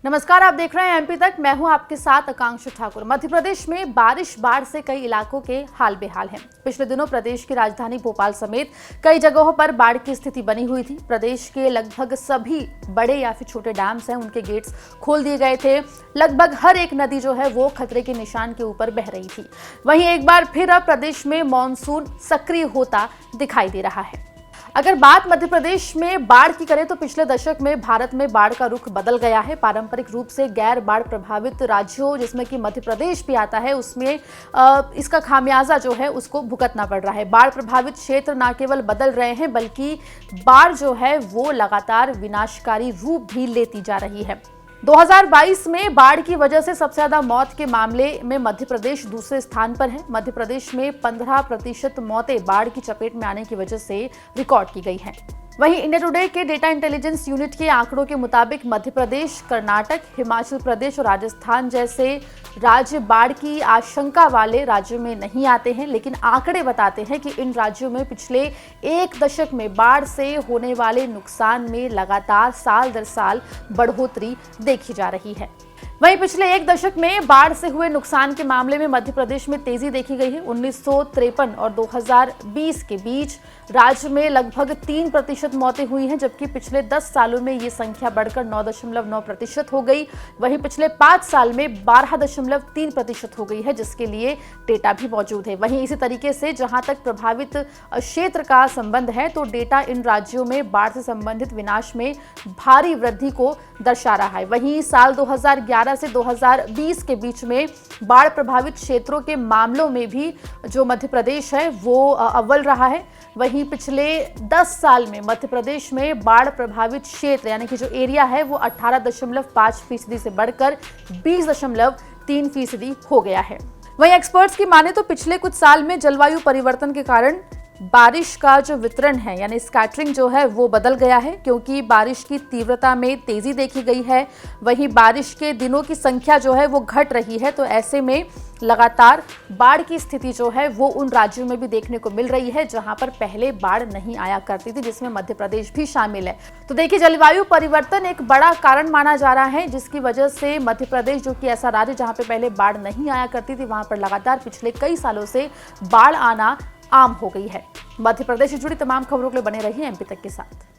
नमस्कार, आप देख रहे हैं एमपी तक। मैं हूं आपके साथ आकांक्षा ठाकुर। मध्य प्रदेश में बाढ़ से कई इलाकों के हाल बेहाल हैं। पिछले दिनों प्रदेश की राजधानी भोपाल समेत कई जगहों पर बाढ़ की स्थिति बनी हुई थी। प्रदेश के लगभग सभी बड़े या फिर छोटे डैम्स हैं, उनके गेट्स खोल दिए गए थे। लगभग हर एक नदी जो है वो खतरे के निशान के ऊपर बह रही थी। वहीं एक बार फिर अब प्रदेश में मानसून सक्रिय होता दिखाई दे रहा है। अगर बात मध्य प्रदेश में बाढ़ की करें तो पिछले दशक में भारत में बाढ़ का रुख बदल गया है। पारंपरिक रूप से गैर बाढ़ प्रभावित राज्यों जिसमें कि मध्य प्रदेश भी आता है, उसमें इसका खामियाजा जो है उसको भुगतना पड़ रहा है। बाढ़ प्रभावित क्षेत्र न केवल बदल रहे हैं बल्कि बाढ़ जो है वो लगातार विनाशकारी रूप भी लेती जा रही है। 2022 में बाढ़ की वजह से सबसे ज्यादा मौत के मामले में मध्य प्रदेश दूसरे स्थान पर है। मध्य प्रदेश में 15% मौतें बाढ़ की चपेट में आने की वजह से रिकॉर्ड की गई हैं। वहीं इंडिया टुडे के डेटा इंटेलिजेंस यूनिट के आंकड़ों के मुताबिक मध्य प्रदेश, कर्नाटक, हिमाचल प्रदेश और राजस्थान जैसे राज्य बाढ़ की आशंका वाले राज्यों में नहीं आते हैं, लेकिन आंकड़े बताते हैं कि इन राज्यों में पिछले एक दशक में बाढ़ से होने वाले नुकसान में लगातार साल दर साल बढ़ोतरी देखी जा रही है। वहीं पिछले एक दशक में बाढ़ से हुए नुकसान के मामले में मध्य प्रदेश में तेजी देखी गई है। 1953 और 2020 के बीच राज्य में लगभग 3% मौतें हुई हैं, जबकि पिछले 10 सालों में ये संख्या बढ़कर 9.9% हो गई। वहीं पिछले 5 साल में 12.3% हो गई है, जिसके लिए डेटा भी मौजूद है। वहीं इसी तरीके से जहां तक प्रभावित क्षेत्र का संबंध है तो डेटा इन राज्यों में बाढ़ से संबंधित विनाश में भारी वृद्धि को दर्शा रहा है। वहीं साल 2011 से 2020 के बीच में बाढ़ प्रभावित क्षेत्रों के मामलों में भी जो मध्य प्रदेश है वो अव्वल रहा है। वहीं पिछले 10 साल में मध्य प्रदेश में बाढ़ प्रभावित क्षेत्र यानी कि जो एरिया है वो 18.5% से बढ़कर 20.3% हो गया है। वहीं एक्सपर्ट्स की माने तो पिछले कुछ साल में जलवायु परिवर्तन के कारण बारिश का जो वितरण है यानी स्कैटरिंग जो है वो बदल गया है, क्योंकि बारिश की तीव्रता में तेजी देखी गई है। वहीं बारिश के दिनों की संख्या जो है वो घट रही है, तो ऐसे में लगातार बाढ़ की स्थिति जो है वो उन राज्यों में भी देखने को मिल रही है जहां पर पहले बाढ़ नहीं आया करती थी, जिसमें मध्य प्रदेश भी शामिल है। तो देखिए, जलवायु परिवर्तन एक बड़ा कारण माना जा रहा है, जिसकी वजह से मध्य प्रदेश जो कि ऐसा राज्य जहां पे पहले बाढ़ नहीं आया करती थी, वहां पर लगातार पिछले कई सालों से बाढ़ आना आम हो गई है। मध्य प्रदेश से जुड़ी तमाम खबरों के लिए बने रहिए एमपी तक के साथ।